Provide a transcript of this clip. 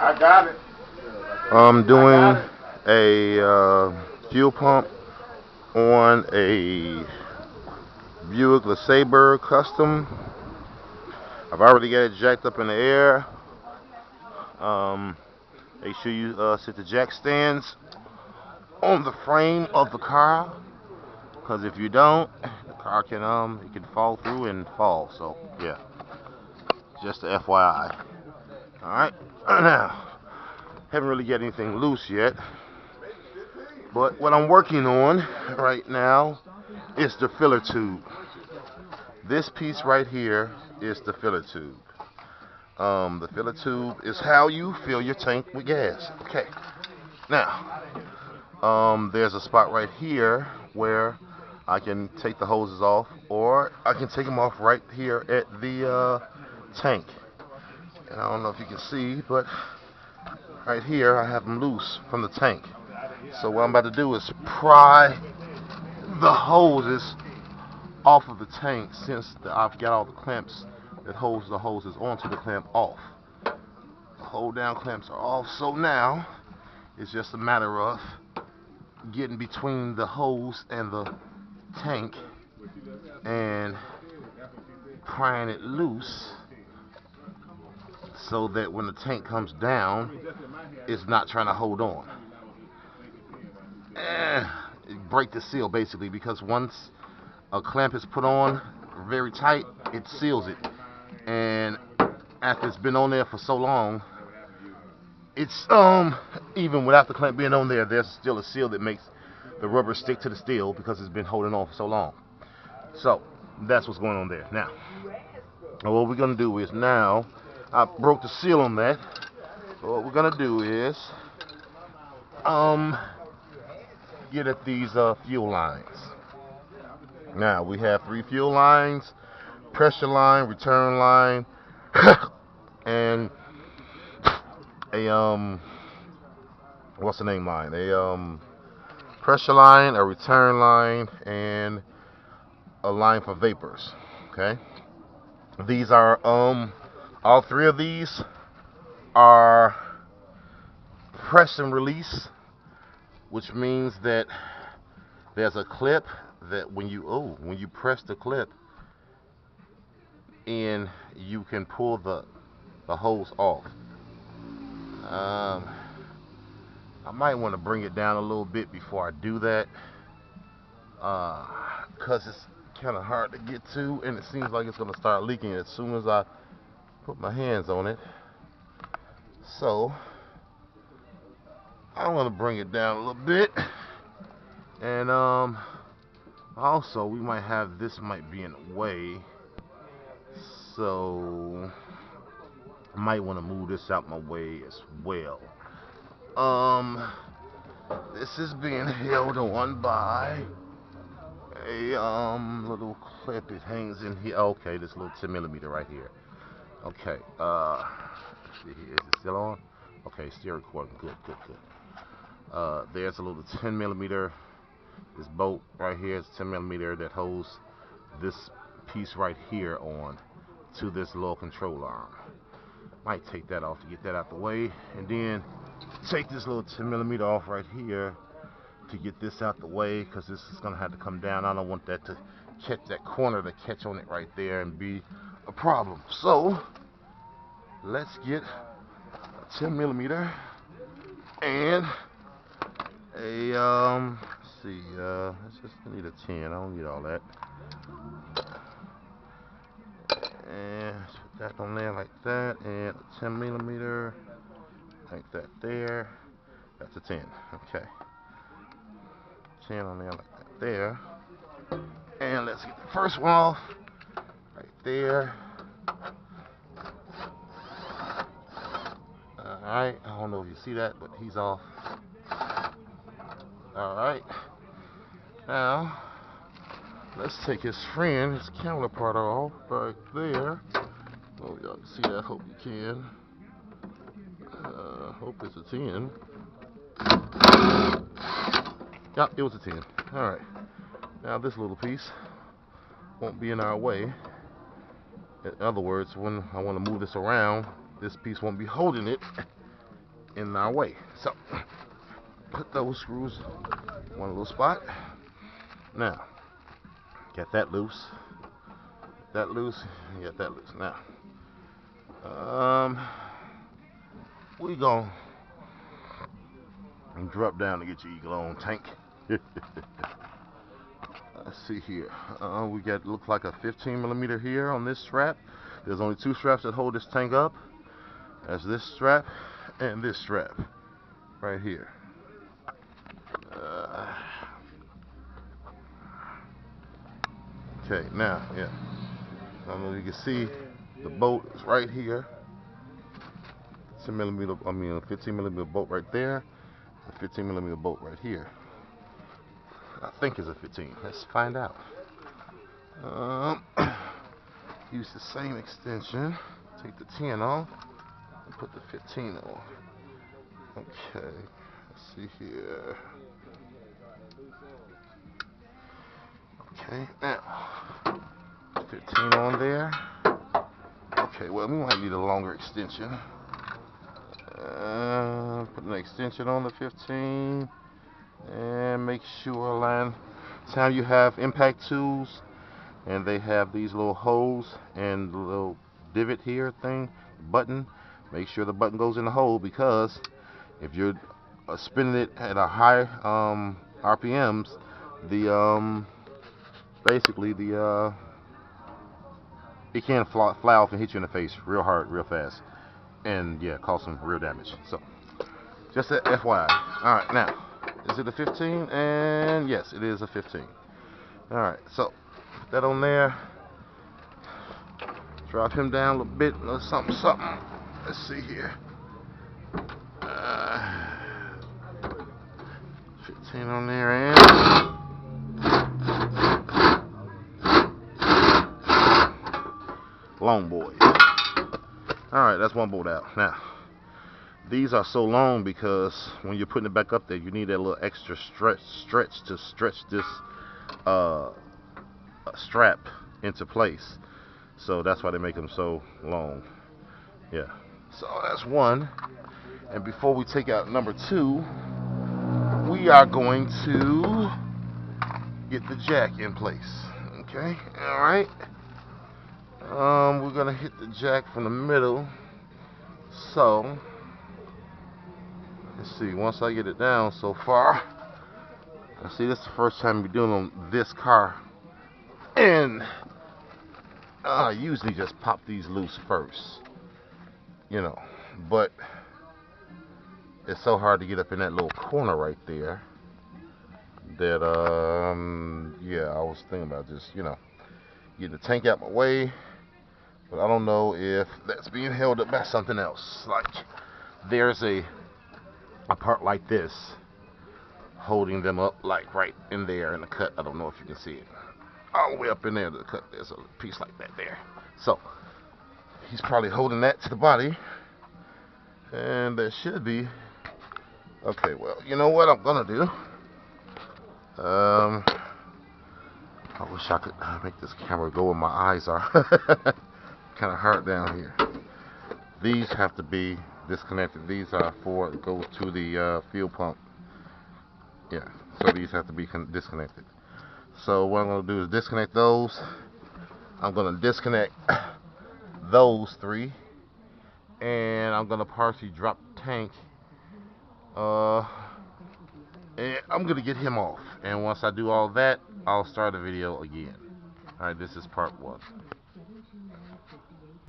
I got it. I'm doing a fuel pump on a Buick LeSabre Custom. I've already got it jacked up in the air. Um, Make sure you set the jack stands on the frame of the car, because if you don't, the car can it can fall through and fall. So yeah, just a FYI. All right, now haven't really got anything loose yet, but what I'm working on right now is the filler tube. This piece right here is the filler tube. The filler tube is how you fill your tank with gas. Okay. Now, there's a spot right here where I can take the hoses off, or I can take them off right here at the tank. And I don't know if you can see, but right here I have them loose from the tank. So what I'm about to do is pry the hoses off of the tank, since I've got all the clamps that holds the hoses onto the clamp off. The hold down clamps are off, so now it's just a matter of getting between the hose and the tank and prying it loose, so that when the tank comes down, it's not trying to hold on. Break the seal basically, because once a clamp is put on very tight, it seals it. And after it's been on there for so long, it's even without the clamp being on there, there's still a seal that makes the rubber stick to the steel because it's been holding on for so long. So that's what's going on there. Now, what we're gonna do is, now I broke the seal on that. What we're gonna do is get at these fuel lines. Now we have 3 fuel lines: pressure line, return line, and a what's the name line? A pressure line, a return line, and a line for vapors. Okay. These are all 3 of these are press and release, which means that there's a clip that when you press the clip in, you can pull the hose off. I might want to bring it down a little bit before I do that, because it's kind of hard to get to, and it seems like it's going to start leaking as soon as I put my hands on it. So I'm going to bring it down a little bit. And also we might have, this might be in the way, so I might want to move this out my way as well. This is being held on by a little clip. It hangs in here. Okay, this little 10 millimeter right here. Okay, let's see here. Is it still on? Okay, still recording. Good. There's a little 10 millimeter. This bolt right here is 10 millimeter that holds this piece right here on to this little control arm. Might take that off to get that out the way, and then take this little 10 millimeter off right here to get this out the way, because this is going to have to come down. I don't want that to catch, that corner to catch on it right there and be a problem. So let's get a 10 millimeter and a let's see, let's just need a 10. I don't need all that. And put that on there like that, and a 10 millimeter like that there. That's a 10. Okay, 10 on there like that there. And let's get the first one off right there. Alright, I don't know if you see that, but he's off. Alright, now let's take his friend, his counterpart off right there. Oh, y'all can see that, hope you can. Hope it's a 10. Yep, it was a 10. Alright, now this little piece won't be in our way. In other words, when I want to move this around, this piece won't be holding it in our way. So put those screws in one little spot. Now get that loose. That loose. Get that loose. Now we gonna drop down to get your Eagle on tank. Let's see here. We got, looks like a 15mm here on this strap. There's only two straps that hold this tank up. That's this strap and this strap right here. Okay, now, yeah. I don't know if you can see the bolt is right here. 15mm bolt right there. A 15mm bolt right here. I think it's a 15. Let's find out. Use the same extension. Take the 10 off and put the 15 on. Okay. Let's see here. Okay. Now, 15 on there. Okay. Well, we might need a longer extension. Put an extension on the 15. And make sure line time you have impact tools and they have these little holes and the little divot here thing button. Make sure the button goes in the hole, because if you're spinning it at a high RPMs, the basically the it can fly off and hit you in the face real hard, real fast, and yeah, cause some real damage. So just a FYI. All right, now. Is it a 15? And yes, it is a 15. Alright, so put that on there. Drop him down a little bit, a little something. Let's see here. 15 on there, and long boy. Alright, that's one bolt out. Now, these are so long because when you're putting it back up there, you need that little extra stretch to stretch this strap into place. So that's why they make them so long. Yeah. So that's one. And before we take out number two, we are going to get the jack in place. Okay. All right. We're gonna hit the jack from the middle. So. Let's see, once I get it down so far, I see this is the first time we're doing on this car, and I usually just pop these loose first, you know, but it's so hard to get up in that little corner right there that yeah, I was thinking about just, you know, getting the tank out my way, but I don't know if that's being held up by something else. Like there's a part like this holding them up, like right in there in the cut. I don't know if you can see it all the way up in there to the cut. There's a piece like that there, so he's probably holding that to the body, and there should be. Okay, well, you know what I'm gonna do, I wish I could make this camera go where my eyes are. Kind of hard down here. These have to be disconnected. These are for go to the fuel pump. Yeah, so these have to be disconnected. So what I'm going to do is disconnect those. I'm going to disconnect those three, and I'm going to partially drop the tank. And I'm going to get him off. And once I do all that, I'll start the video again. Alright, this is part one.